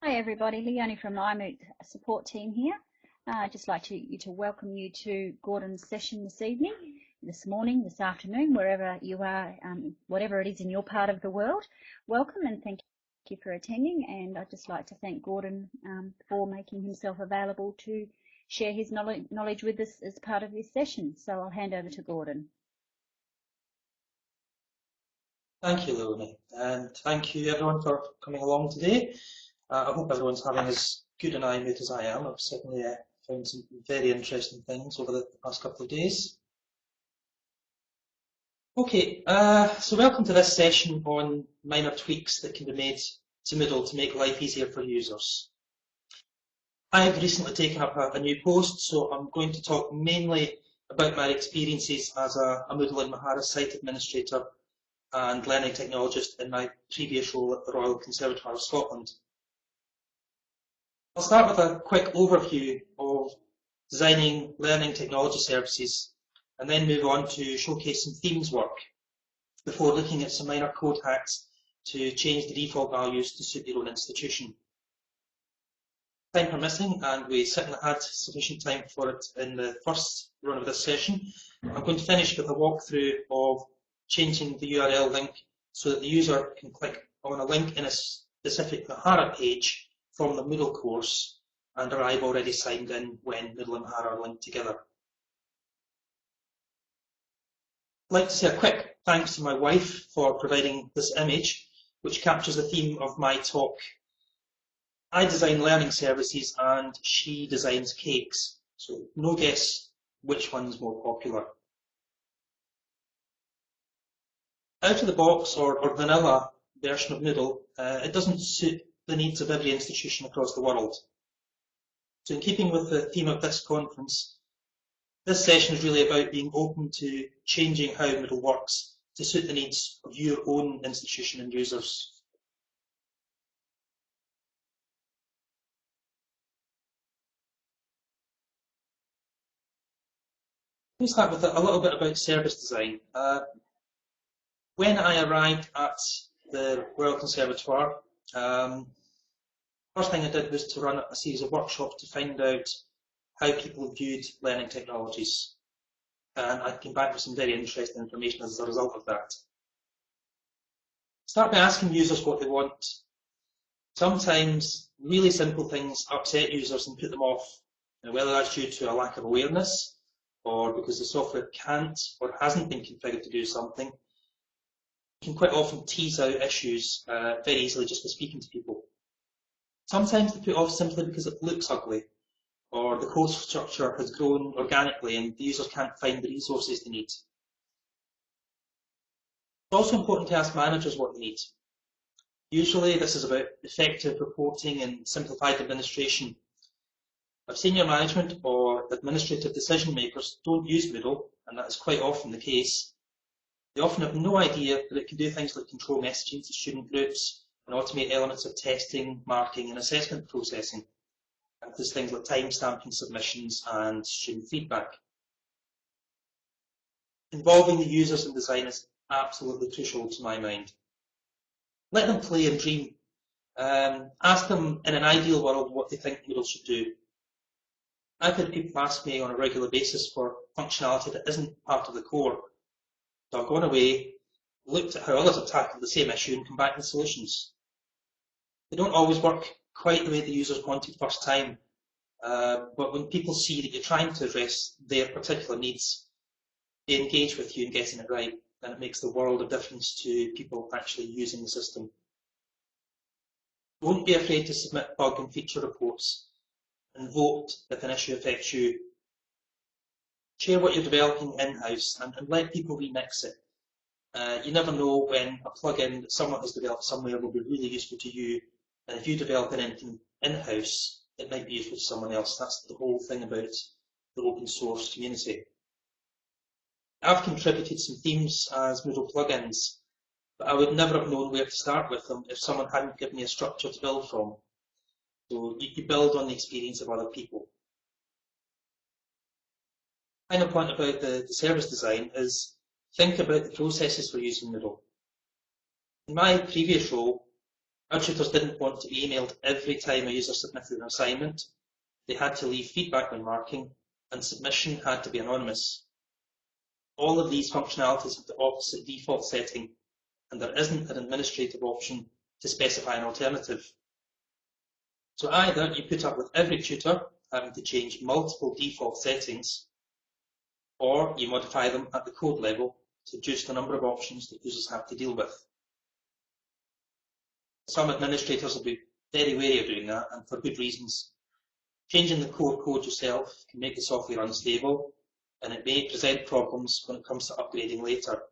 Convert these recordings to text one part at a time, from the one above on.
Hi everybody, Leonie from the iMoot support team here. I'd just like to welcome you to Gordon's session this evening, this morning, this afternoon, wherever you are, whatever it is in your part of the world. Welcome and thank you for attending, and I'd just like to thank Gordon for making himself available to share his knowledge with us as part of this session. So I'll hand over to Gordon. Thank you, Leonie, and thank you everyone for coming along today. I hope everyone's having as good an iMoot as I am. I've certainly found some very interesting things over the past couple of days. Okay, so welcome to this session on minor tweaks that can be made to Moodle to make life easier for users. I've recently taken up a new post, so I'm going to talk mainly about my experiences as a Moodle and Mahara site administrator and learning technologist in my previous role at the Royal Conservatoire of Scotland. I'll start with a quick overview of designing learning technology services and then move on to showcase some themes work before looking at some minor code hacks to change the default values to suit your own institution. Time permitting, and we certainly had sufficient time for it in the first run of this session, I'm going to finish with a walkthrough of changing the URL link so that the user can click on a link in a specific Mahara page from the Moodle course and arrive already signed in when Moodle and Mahara are linked together. I'd like to say a quick thanks to my wife for providing this image, which captures the theme of my talk. I design learning services and she designs cakes, so no guess which one's more popular. Out of the box or vanilla version of Moodle, it doesn't suit the needs of every institution across the world. So in keeping with the theme of this conference, this session is really about being open to changing how Moodle works to suit the needs of your own institution and users. Let's start with a little bit about service design. When I arrived at the Royal Conservatoire, first thing I did was to run a series of workshops to find out how people viewed learning technologies. And I came back with some very interesting information as a result of that. Start by asking users what they want. Sometimes really simple things upset users and put them off, whether that's due to a lack of awareness or because the software can't or hasn't been configured to do something. You can quite often tease out issues very easily just by speaking to people. Sometimes they put off simply because it looks ugly, or the code structure has grown organically and the users can't find the resources they need. It's also important to ask managers what they need. Usually this is about effective reporting and simplified administration. If senior management or administrative decision makers don't use Moodle, and that is quite often the case, they often have no idea that it can do things like control messaging to student groups and automate elements of testing, marking and assessment processing. That includes things like time-stamping submissions and student feedback. Involving the users in design is absolutely crucial to my mind. Let them play and dream. Ask them in an ideal world what they think Moodle should do. I've had people ask me on a regular basis for functionality that isn't part of the core. So I've gone away, looked at how others have tackled the same issue and come back with solutions. They don't always work quite the way the users wanted first time, but when people see that you're trying to address their particular needs, they engage with you in getting it right, and it makes the world of difference to people actually using the system. Don't be afraid to submit bug and feature reports and vote if an issue affects you. Share what you're developing in-house and let people remix it. You never know when a plugin that someone has developed somewhere will be really useful to you, and if you develop anything in-house, it might be useful to someone else. That's the whole thing about the open source community. I've contributed some themes as Moodle plugins, but I would never have known where to start with them if someone hadn't given me a structure to build from. So you build on the experience of other people. Final point about the service design is think about the processes for using Moodle. In my previous role, Our tutors didn't want to be emailed every time a user submitted an assignment. They had to leave feedback when marking, and submission had to be anonymous. All of these functionalities have the opposite default setting, and there isn't an administrative option to specify an alternative. So either you put up with every tutor having to change multiple default settings, or you modify them at the code level to reduce the number of options that users have to deal with. Some administrators will be very wary of doing that, and for good reasons. Changing the core code yourself can make the software unstable, and it may present problems when it comes to upgrading later.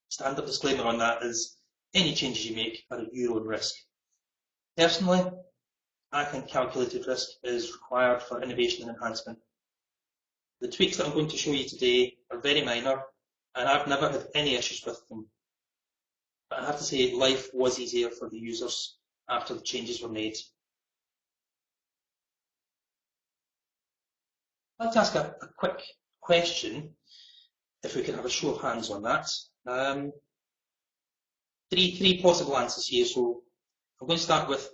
Standard disclaimer on that is any changes you make are at your own risk. Personally, I think calculated risk is required for innovation and enhancement. The tweaks that I'm going to show you today are very minor, and I've never had any issues with them. But I have to say, life was easier for the users after the changes were made. I'd like to ask a quick question, if we could have a show of hands on that. Three possible answers here. So I'm going to start with,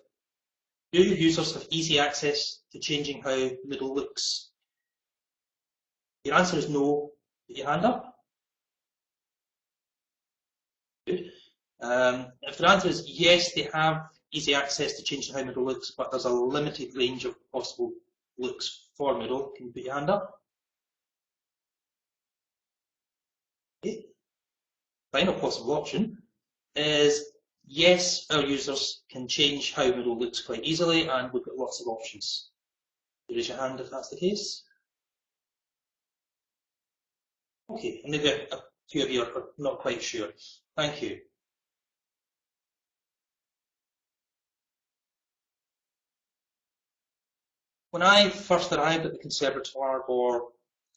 do users have easy access to changing how Moodle looks? Your answer is no. Put your hand up. Good. If the answer is yes, they have easy access to changing how Moodle looks, but there's a limited range of possible looks for Moodle, can you put your hand up? Okay. Final possible option is yes, our users can change how Moodle looks quite easily, and we've got lots of options. Raise your hand if that's the case. Okay, and maybe a few of you are not quite sure. Thank you. When I first arrived at the Conservatoire, or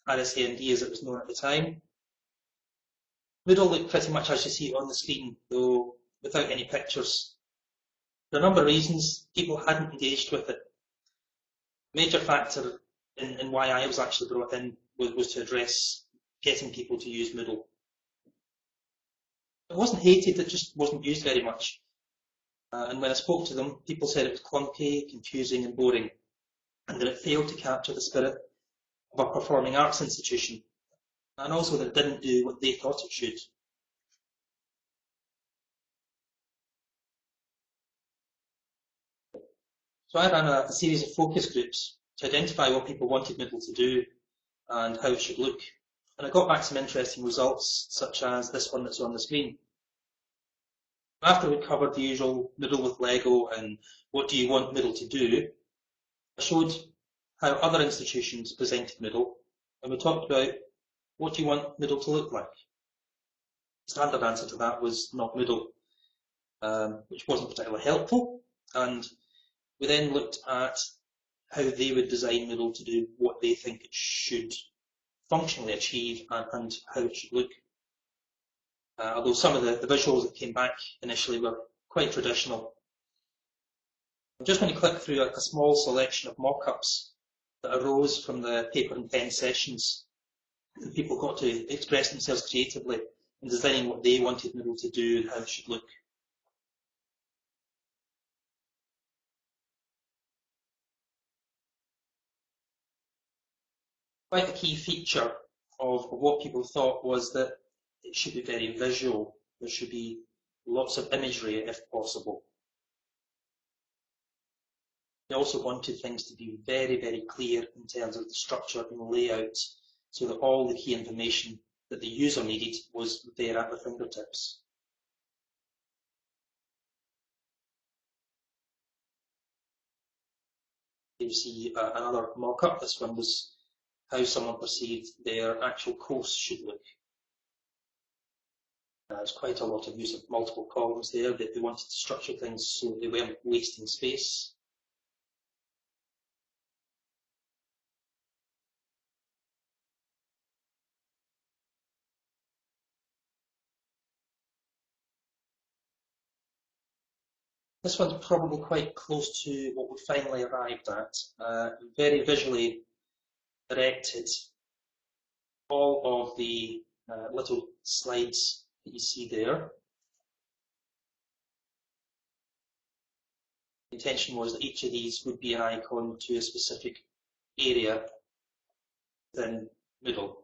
RSAND as it was known at the time, Moodle looked pretty much as you see it on the screen, though without any pictures. For a number of reasons, people hadn't engaged with it. A major factor in why I was actually brought in was to address getting people to use Moodle. It wasn't hated, it just wasn't used very much. And when I spoke to them, people said it was clunky, confusing and boring, and that it failed to capture the spirit of a performing arts institution, and also that it didn't do what they thought it should. So I ran a series of focus groups to identify what people wanted Moodle to do and how it should look. And I got back some interesting results, such as this one that's on the screen. After we covered the usual Moodle with Lego and what do you want Moodle to do, I showed how other institutions presented Moodle, and we talked about what do you want Moodle to look like. The standard answer to that was not Moodle, which wasn't particularly helpful, and we then looked at how they would design Moodle to do what they think it should functionally achieve and how it should look. Although some of the visuals that came back initially were quite traditional. I'm just going to click through a small selection of mock-ups that arose from the paper and pen sessions. And people got to express themselves creatively in designing what they wanted Moodle to do and how it should look. Quite a key feature of what people thought was that it should be very visual. There should be lots of imagery if possible. They also wanted things to be very, very clear in terms of the structure and layout, so that all the key information that the user needed was there at their fingertips. You see another mock-up. This one was how someone perceived their actual course should look. There's quite a lot of use of multiple columns there, that they wanted to structure things so they weren't wasting space. This one's probably quite close to what we finally arrived at. Very visually directed. All of the little slides that you see there. intention was that each of these would be an icon to a specific area within Moodle,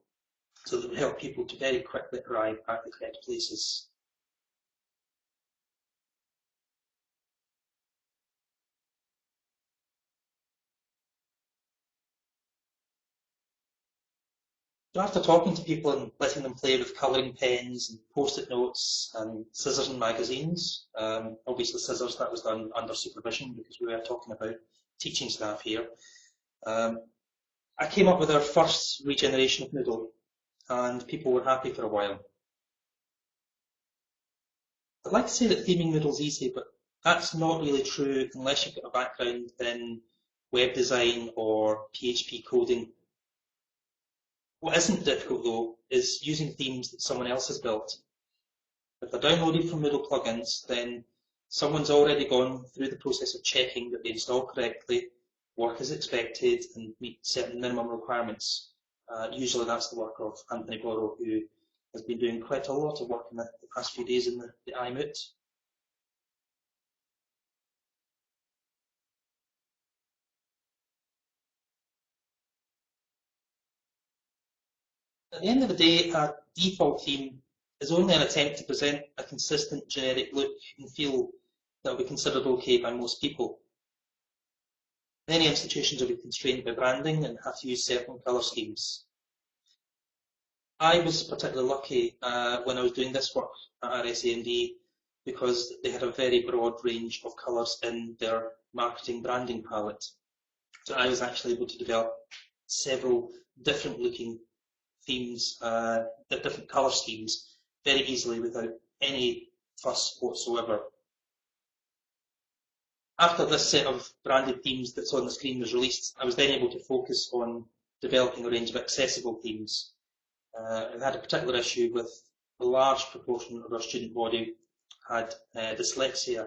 so that it would help people to very quickly arrive at the correct places. So after talking to people and letting them play with colouring pens and post-it notes and scissors and magazines, obviously scissors, that was done under supervision because we were talking about teaching staff here, I came up with our first regeneration of Moodle, and people were happy for a while. I'd like to say that theming Moodle's easy, but that's not really true unless you've got a background in web design or PHP coding. What isn't difficult though is using themes that someone else has built. If they're downloaded from Moodle plugins, then someone's already gone through the process of checking that they install correctly, work as expected, and meet certain minimum requirements. Usually that's the work of Anthony Borrow, who has been doing quite a lot of work in the past few days in the iMoot. At the end of the day, a default theme is only an attempt to present a consistent generic look and feel that will be considered okay by most people. Many institutions will be constrained by branding and have to use certain colour schemes. I was particularly lucky when I was doing this work at RSAND because they had a very broad range of colours in their marketing branding palette. So I was actually able to develop several different looking themes, different colour schemes, very easily without any fuss whatsoever. After this set of branded themes that's on the screen was released, I was then able to focus on developing a range of accessible themes. I had a particular issue with a large proportion of our student body had dyslexia,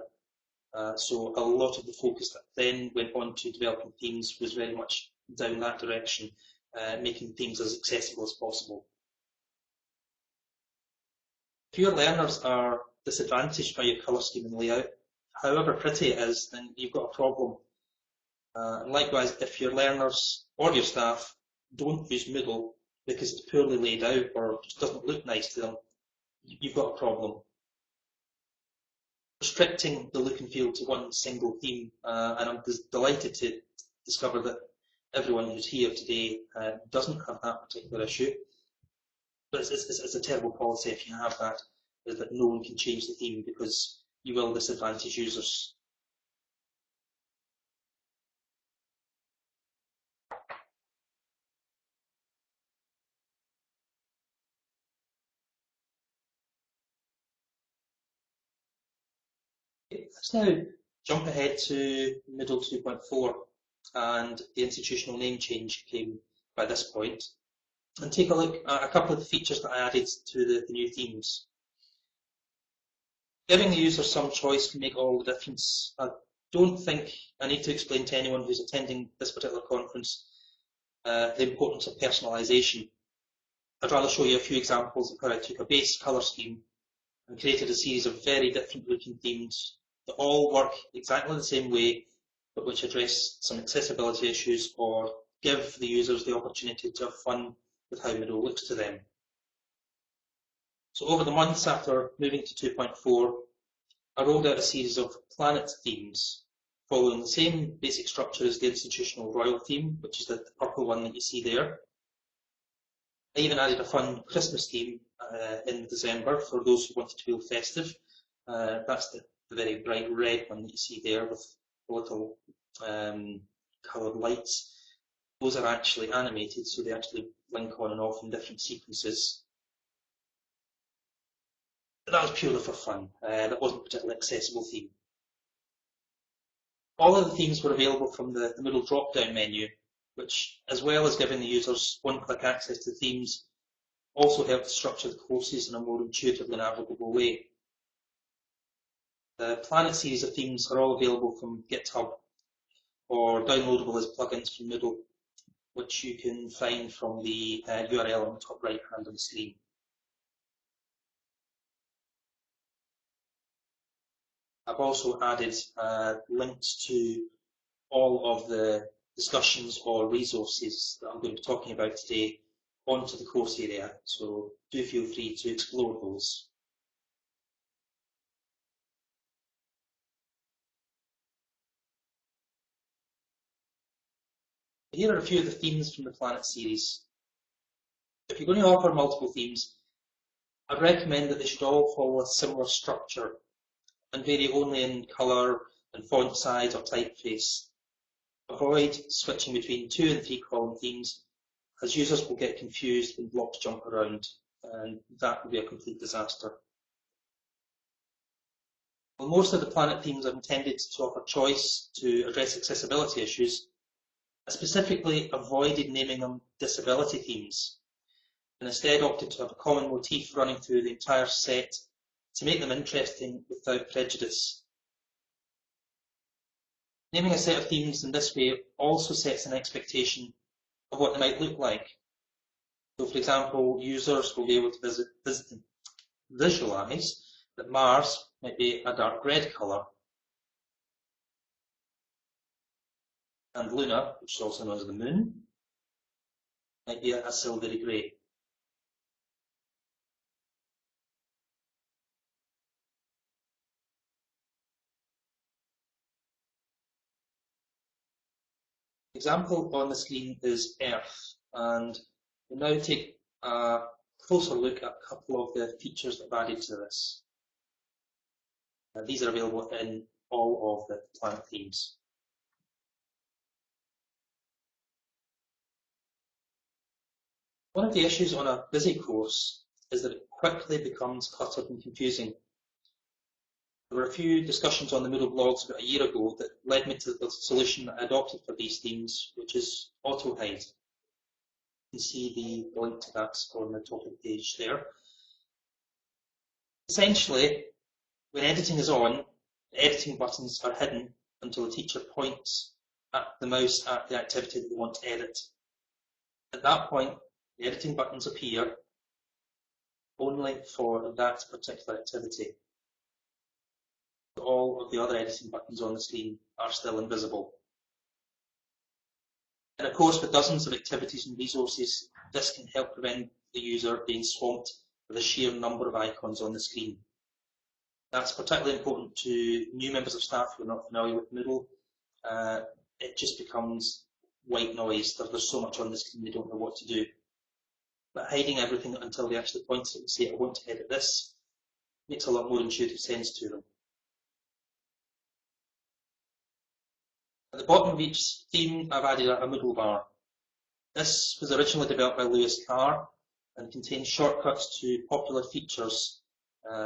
so a lot of the focus that then went on to developing themes was very much down that direction, making themes as accessible as possible. If your learners are disadvantaged by your colour scheme and layout, however pretty it is, then you've got a problem. And likewise, if your learners or your staff don't use Moodle because it's poorly laid out or just doesn't look nice to them, you've got a problem. Restricting the look and feel to one single theme, and I'm delighted to discover that everyone who's here today doesn't have that particular issue. But it's a terrible policy if you have that, is that no one can change the theme because you will disadvantage users. Let's now jump ahead to Moodle 2.4, and the institutional name change came by this point, and take a look at a couple of the features that I added to the new themes. Giving the user some choice can make all the difference. I don't think I need to explain to anyone who's attending this particular conference the importance of personalisation. I'd rather show you a few examples of how I took a base colour scheme and created a series of very different looking themes that all work exactly the same way, but which address some accessibility issues or give the users the opportunity to have fun with how Moodle looks to them. So over the months after moving to 2.4, I rolled out a series of planet themes, following the same basic structure as the institutional royal theme, which is the purple one that you see there. I even added a fun Christmas theme in December for those who wanted to feel festive. That's the very bright red one that you see there with the little coloured lights. Those are actually animated, so they actually blink on and off in different sequences. But that was purely for fun. That wasn't a particularly accessible theme. All of the themes were available from the Moodle drop-down menu, which, as well as giving the users one-click access to themes, also helped to structure the courses in a more intuitively navigable way. The Planet series of themes are all available from GitHub or downloadable as plugins from Moodle, which you can find from the URL on the top right hand of the screen. I've also added links to all of the discussions or resources that I'm going to be talking about today onto the course area, so do feel free to explore those. Here are a few of the themes from the Planet series. If you're going to offer multiple themes, I'd recommend that they should all follow a similar structure and vary only in colour and font size or typeface. Avoid switching between 2 and 3 column themes, as users will get confused when blocks jump around, and that will be a complete disaster. While most of the Planet themes are intended to offer choice to address accessibility issues, I specifically avoided naming them disability themes, and instead opted to have a common motif running through the entire set to make them interesting without prejudice. Naming a set of themes in this way also sets an expectation of what they might look like. So, for example, users will be able to visualise that Mars might be a dark red colour, and Luna, which is also known as the Moon, might be a silvery grey. The example on the screen is Earth, and we'll now take a closer look at a couple of the features that I've added to this. These are available in all of the Planet themes. One of the issues on a busy course is that it quickly becomes cluttered and confusing. There were a few discussions on the Moodle blogs about a year ago that led me to the solution that I adopted for these themes, which is auto-hide. You can see the link to that on the top of the page there. Essentially, when editing is on, the editing buttons are hidden until the teacher points the mouse at the activity that they want to edit. At that point, the editing buttons appear only for that particular activity. All of the other editing buttons on the screen are still invisible. And of course, with dozens of activities and resources, this can help prevent the user being swamped with a sheer number of icons on the screen. That's particularly important to new members of staff who are not familiar with Moodle. It just becomes white noise. There's so much on the screen they don't know what to do. But hiding everything until they actually point it and say, I want to edit this, makes a lot more intuitive sense to them. At the bottom of each theme, I've added a Moodle bar. This was originally developed by Lewis Carr and contains shortcuts to popular features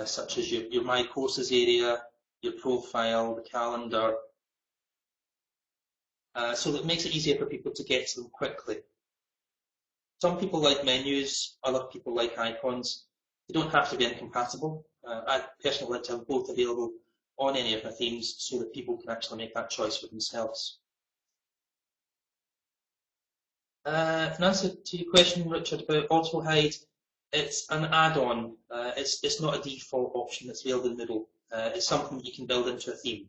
such as your My Courses area, your profile, the calendar, so that it makes it easier for people to get to them quickly. Some people like menus, other people like icons. They don't have to be incompatible. I personally like to have both available on any of my themes so that people can actually make that choice for themselves. In answer to your question, Richard, about auto-hide, it's an add-on. It's not a default option that's available in Moodle. It's something that you can build into a theme.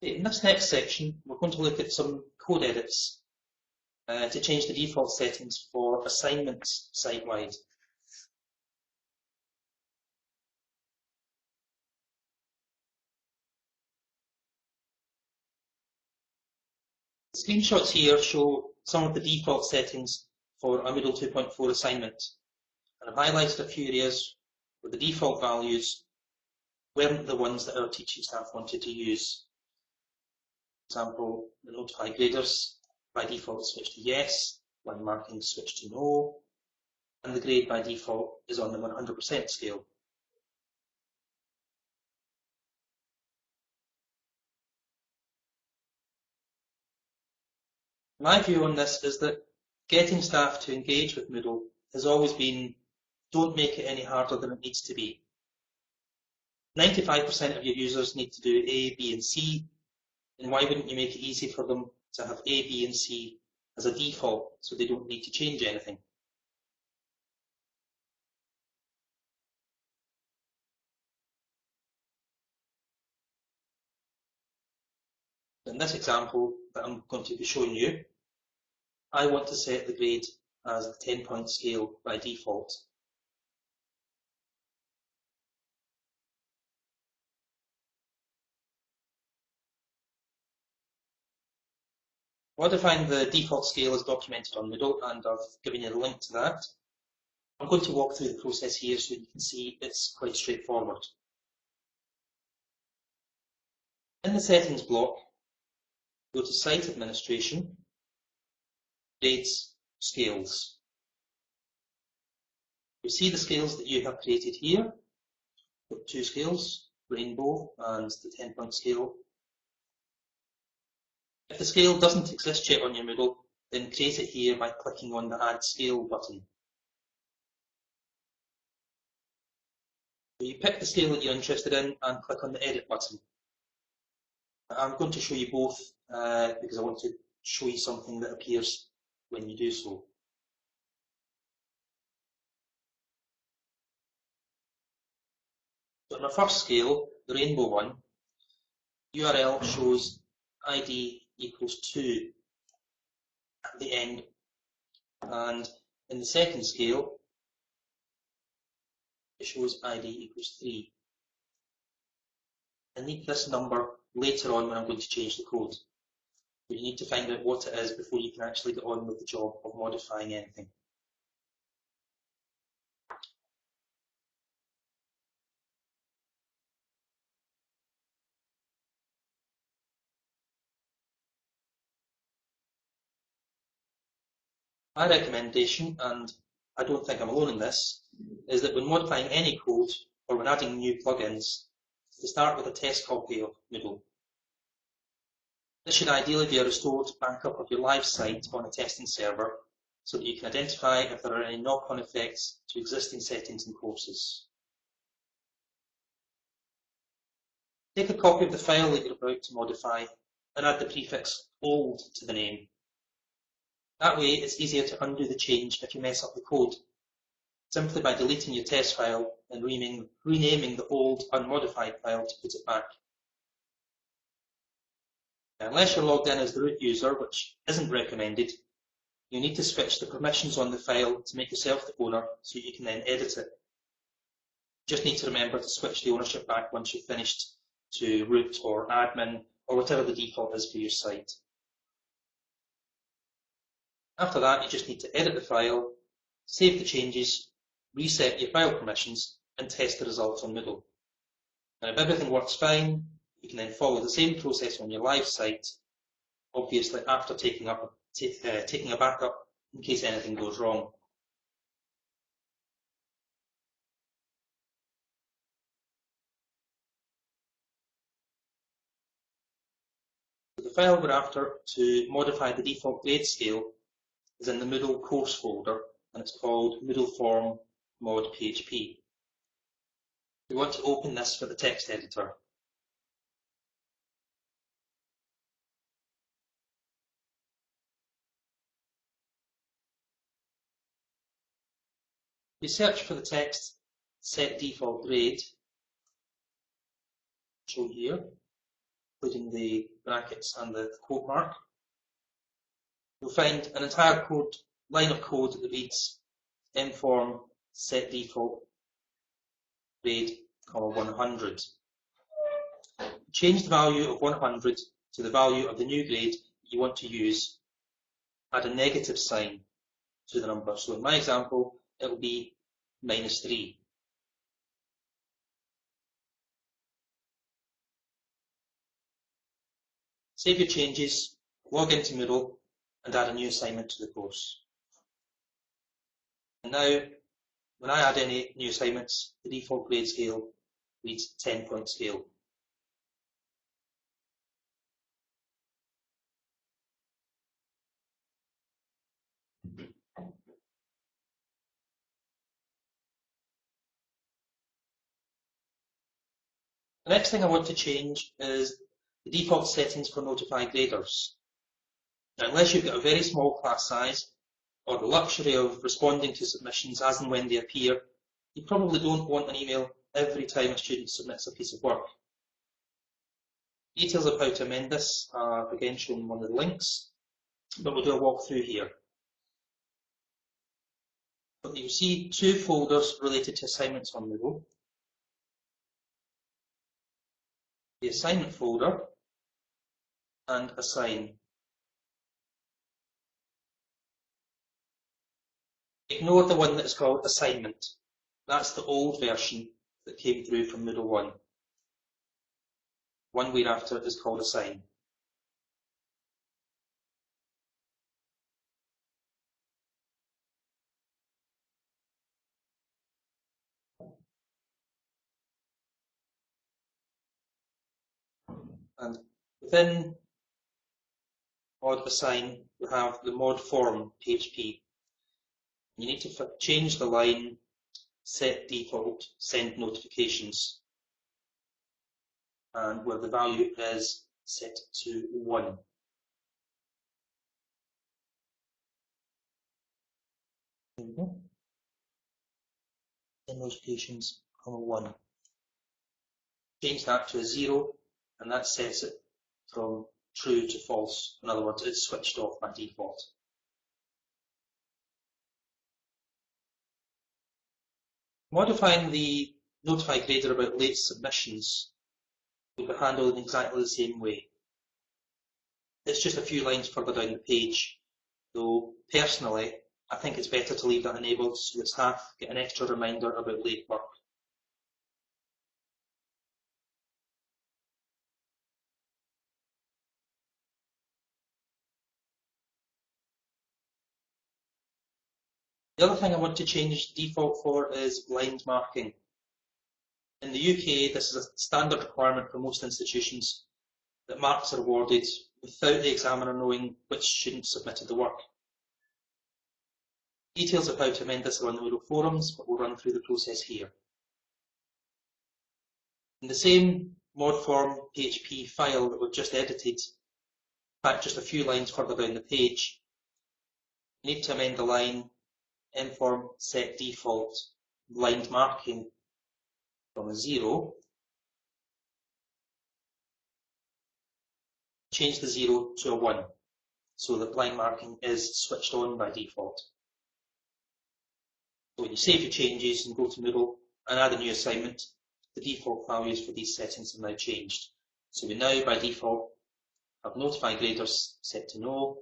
In this next section, we're going to look at some code edits to change the default settings for assignments site-wide. The screenshots here show some of the default settings for a Moodle 2.4 assignment, and I've highlighted a few areas where the default values weren't the ones that our teaching staff wanted to use. For example, the notify graders by default switch to yes, line marking switch to no, and the grade by default is on the 100% scale. My view on this is that getting staff to engage with Moodle has always been, don't make it any harder than it needs to be. 95% of your users need to do A, B, and C. then why wouldn't you make it easy for them to have A, B and C as a default so they don't need to change anything? In this example that I'm going to be showing you, I want to set the grade as the 10-point scale by default. Modifying the default scale is documented on Moodle, and I've given you the link to that. I'm going to walk through the process here so you can see it's quite straightforward. In the settings block, go to Site Administration, Grades, Scales. You see the scales that you have created here. Got two scales, Rainbow and the 10-point scale. If the scale doesn't exist yet on your Moodle, then create it here by clicking on the Add Scale button. So you pick the scale that you're interested in and click on the Edit button. I'm going to show you both because I want to show you something that appears when you do so. So in our first scale, the Rainbow one, URL shows ID equals 2 at the end, and in the second scale, it shows ID equals 3. I need this number later on when I'm going to change the code. So you need to find out what it is before you can actually get on with the job of modifying anything. My recommendation, and I don't think I'm alone in this, is that when modifying any code or when adding new plugins, to start with a test copy of Moodle. This should ideally be a restored backup of your live site on a testing server so that you can identify if there are any knock-on effects to existing settings and courses. Take a copy of the file that you're about to modify and add the prefix old to the name. That way it's easier to undo the change if you mess up the code, simply by deleting your test file and renaming the old unmodified file to put it back. Unless you're logged in as the root user, which isn't recommended, you need to switch the permissions on the file to make yourself the owner so you can then edit it. You just need to remember to switch the ownership back once you've finished to root or admin or whatever the default is for your site. After that, you just need to edit the file, save the changes, reset your file permissions, and test the results on Moodle. And if everything works fine, you can then follow the same process on your live site, obviously after taking a backup in case anything goes wrong. The file we're after to modify the default grade scale is in the Moodle course folder, and it's called Moodle Form Mod PHP. We want to open this for the text editor. You search for the text set default grade, shown here, including the brackets and the quote mark. You'll find an entire line of code that reads mform set default grade, 100. Change the value of 100 to the value of the new grade you want to use. Add a negative sign to the number. So in my example, it will be -3. Save your changes, log into Moodle, and add a new assignment to the course. And now, when I add any new assignments, the default grade scale reads 10-point scale. The next thing I want to change is the default settings for notify graders. Now, unless you've got a very small class size or the luxury of responding to submissions as and when they appear, you probably don't want an email every time a student submits a piece of work. Details of how to amend this are again shown in one of the links, but we'll do a walkthrough here. But you'll see two folders related to assignments on Moodle. The assignment folder and assign. Ignore the one that is called assignment. That's the old version that came through from Moodle 1. One we're after is called assign. And within mod assign, we have the mod form PHP. You need to change the line set default send notifications, and where the value is set to 1. There we go. Send notifications, 1. Change that to a 0, and that sets it from true to false. In other words, it's switched off by default. Modifying the notify grader about late submissions will be handled in exactly the same way. It's just a few lines further down the page, though personally I think it's better to leave that enabled so that staff get an extra reminder about late work. The other thing I want to change default for is blind marking. In the UK, this is a standard requirement for most institutions that marks are awarded without the examiner knowing which student submitted the work. Details of how to amend this are on the Moodle forums, but we'll run through the process here. In the same mod form PHP file that we've just edited, in fact just a few lines further down the page, you need to amend the line inform set default blind marking from a 0, change the 0 to a 1, so that blind marking is switched on by default. So when you save your changes and go to Moodle and add a new assignment, the default values for these settings have now changed. So we now, by default, have notify graders set to no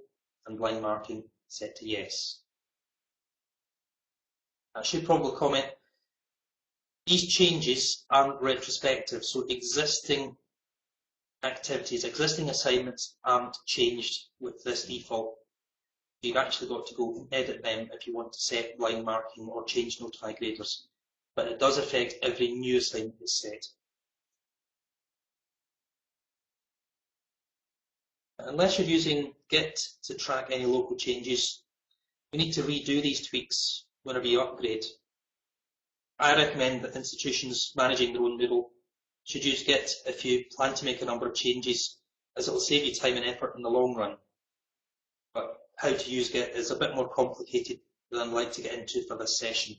and blind marking set to yes. I should probably comment, these changes aren't retrospective, so existing activities, existing assignments aren't changed with this default. You've actually got to go and edit them if you want to set blind marking or change notify graders, but it does affect every new assignment that's set. Unless you're using Git to track any local changes, you need to redo these tweaks whenever you upgrade. I recommend that institutions managing their own Moodle should use Git if you plan to make a number of changes, as it will save you time and effort in the long run. But how to use Git is a bit more complicated than I'd like to get into for this session.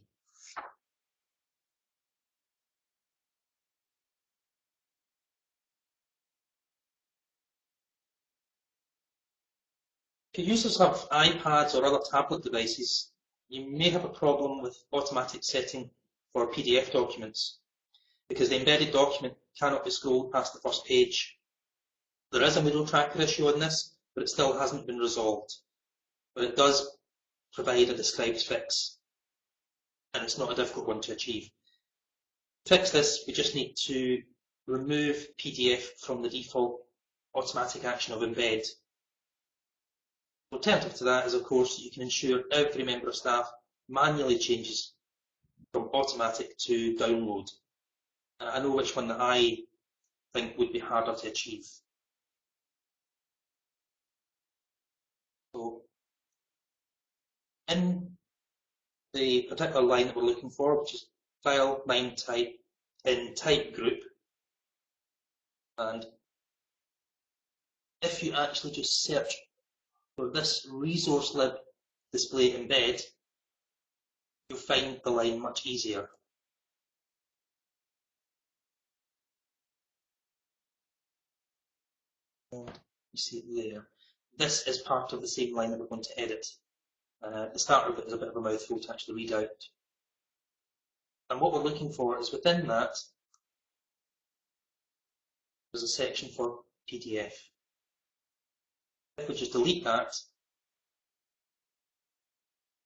If users have iPads or other tablet devices, you may have a problem with automatic setting for PDF documents, because the embedded document cannot be scrolled past the first page. There is a Moodle tracker issue on this, but it still hasn't been resolved. But it does provide a described fix, and it's not a difficult one to achieve. To fix this, we just need to remove PDF from the default automatic action of embed. The alternative to that is, of course, you can ensure every member of staff manually changes from automatic to download. And I know which one that I think would be harder to achieve. So, in the particular line that we're looking for, which is file MIME type in type group, and if you actually just search for this resource lib display embed, you'll find the line much easier. You see it there. This is part of the same line that we're going to edit. The start of it is a bit of a mouthful to actually read out. And what we're looking for is within that, there's a section for PDF. If we just delete that,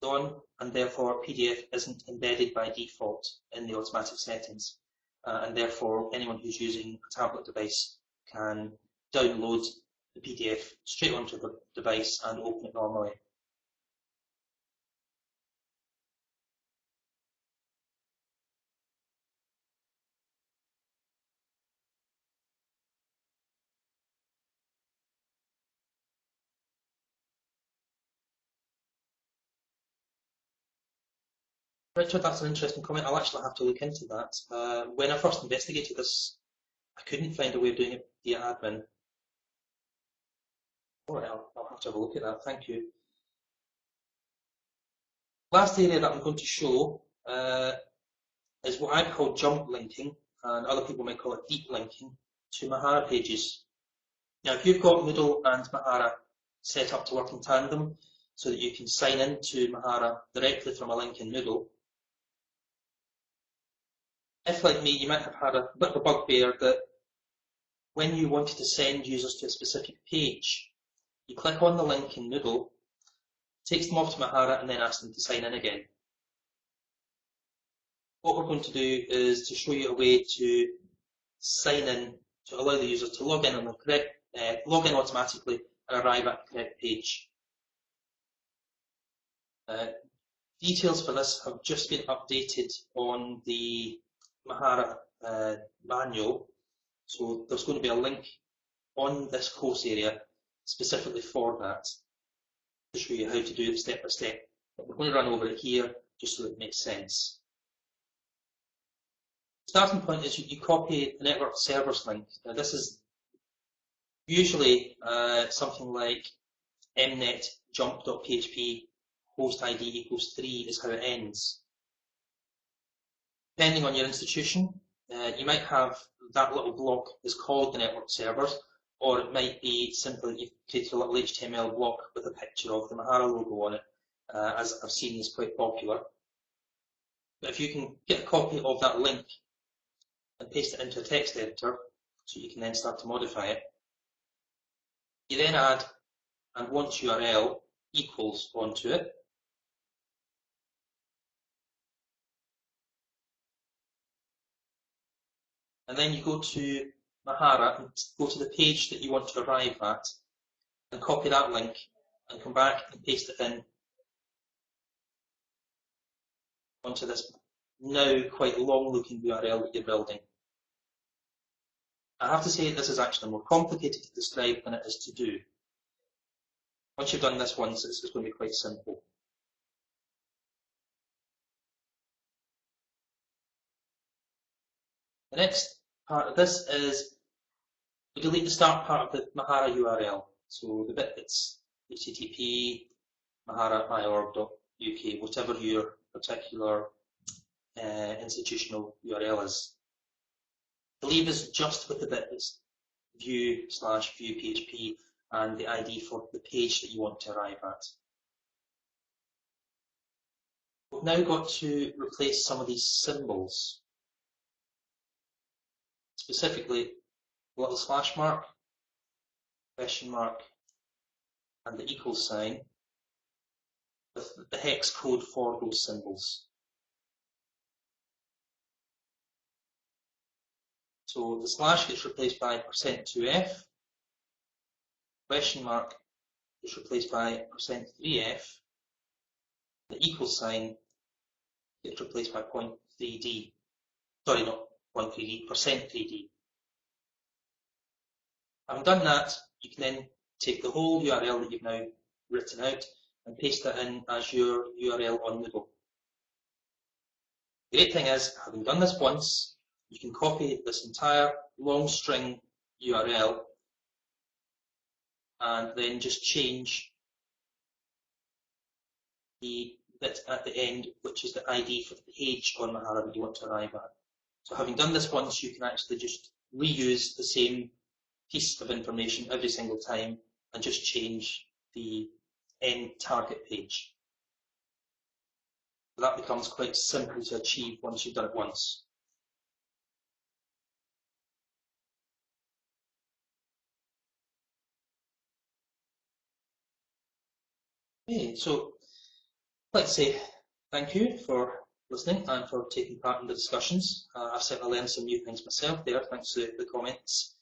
gone, and therefore PDF isn't embedded by default in the automatic settings. And therefore anyone who's using a tablet device can download the PDF straight onto the device and open it normally. Richard, that's an interesting comment. I'll actually have to look into that. When I first investigated this, I couldn't find a way of doing it via admin. Alright, I'll have to have a look at that, thank you. Last area that I'm going to show is what I call jump linking, and other people might call it deep linking, to Mahara pages. Now, if you've got Moodle and Mahara set up to work in tandem, so that you can sign into Mahara directly from a link in Moodle, if, like me, you might have had a bit of a bugbear that when you wanted to send users to a specific page, you click on the link in Moodle, takes them off to Mahara, and then asks them to sign in again. What we're going to do is to show you a way to sign in to allow the user to log in on the correct, log in automatically and arrive at the correct page. Details for this have just been updated on the Mahara manual, so there's going to be a link on this course area specifically for that to show you how to do it step by step. But we're going to run over it here just so that it makes sense. Starting point is you copy the network servers link. Now this is usually something like mnet jump.php host ID equals 3 is how it ends. Depending on your institution, you might have that little block is called the network servers, or it might be simply you've created a little HTML block with a picture of the Mahara logo on it, as I've seen is quite popular. But if you can get a copy of that link and paste it into a text editor, so you can then start to modify it, you then add and want URL equals onto it. And then you go to Mahara and go to the page that you want to arrive at and copy that link and come back and paste it in onto this now quite long looking URL that you're building. I have to say this is actually more complicated to describe than it is to do. Once you've done this once, it's going to be quite simple. The next part of this is we delete the start part of the Mahara URL. So the bit that's http mahara.org.uk, whatever your particular institutional URL is. Leave us just with the bit that's view/view PHP and the ID for the page that you want to arrive at. We've now got to replace some of these symbols. Specifically, the little slash mark, question mark, and the equal sign with the hex code for those symbols. So the slash gets replaced by %2f, question mark is replaced by %3f, the equal sign gets replaced by 0.3d. Sorry, not 0.3d, %3d. Having done that, you can then take the whole URL that you've now written out and paste it in as your URL on Moodle. The great thing is, having done this once, you can copy this entire long string URL and then just change the bit at the end, which is the ID for the page on Mahara that you want to arrive at. So having done this once, you can actually just reuse the same piece of information every single time and just change the end target page. So that becomes quite simple to achieve once you've done it once. Okay, so let's say thank you for listening and for taking part in the discussions. I've certainly learned some new things myself there, thanks to the comments.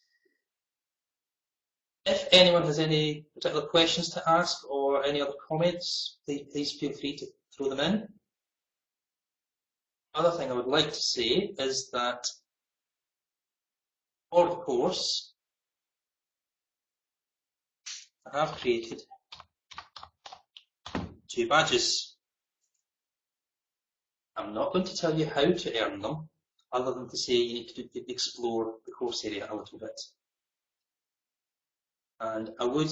If anyone has any particular questions to ask or any other comments, please feel free to throw them in. Other thing I would like to say is that for the course, I have created 2 badges. I'm not going to tell you how to earn them, other than to say you need to explore the course area a little bit. And I would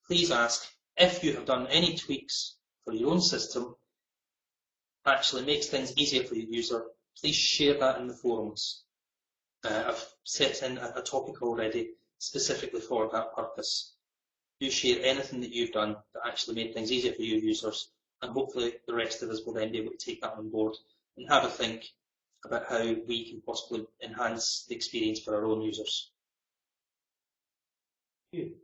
please ask, if you have done any tweaks for your own system, actually makes things easier for your user, please share that in the forums. I've set in a topic already specifically for that purpose. Do share anything that you've done that actually made things easier for your users, and hopefully the rest of us will then be able to take that on board and have a think about how we can possibly enhance the experience for our own users. Thank you.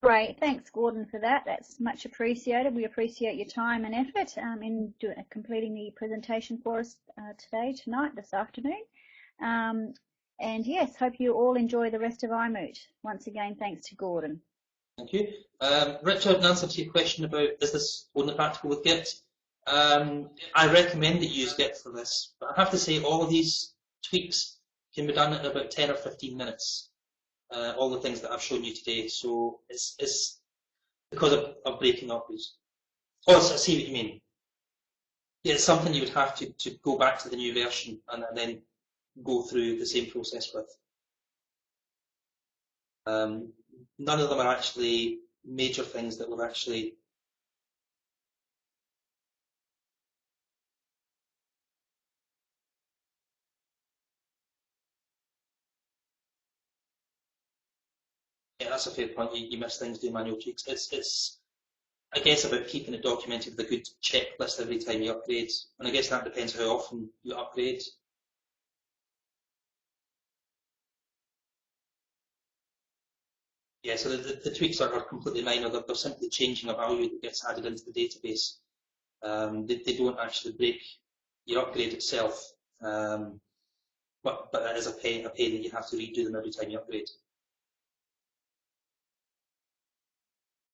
Great, thanks Gordon for that. That's much appreciated. We appreciate your time and effort in completing the presentation for us tonight, this afternoon. And yes, hope you all enjoy the rest of iMoot. Once again, thanks to Gordon. Thank you. Richard, in answer to your question about is this only practical with Git, I recommend that you use Git for this, but I have to say all of these tweaks can be done in about 10 or 15 minutes. All the things that I've shown you today, so it's because of breaking up these. Oh, I see what you mean. Yeah, it's something you would have to go back to the new version and then go through the same process with. None of them are actually major things that will actually yeah, that's a fair point. You miss things, do manual tweaks. It's I guess about keeping it documented with a good checklist every time you upgrade, and I guess that depends how often you upgrade. Yeah, so the tweaks are completely minor. They're simply changing a value that gets added into the database. They don't actually break your upgrade itself, but it is a pain that you have to redo them every time you upgrade.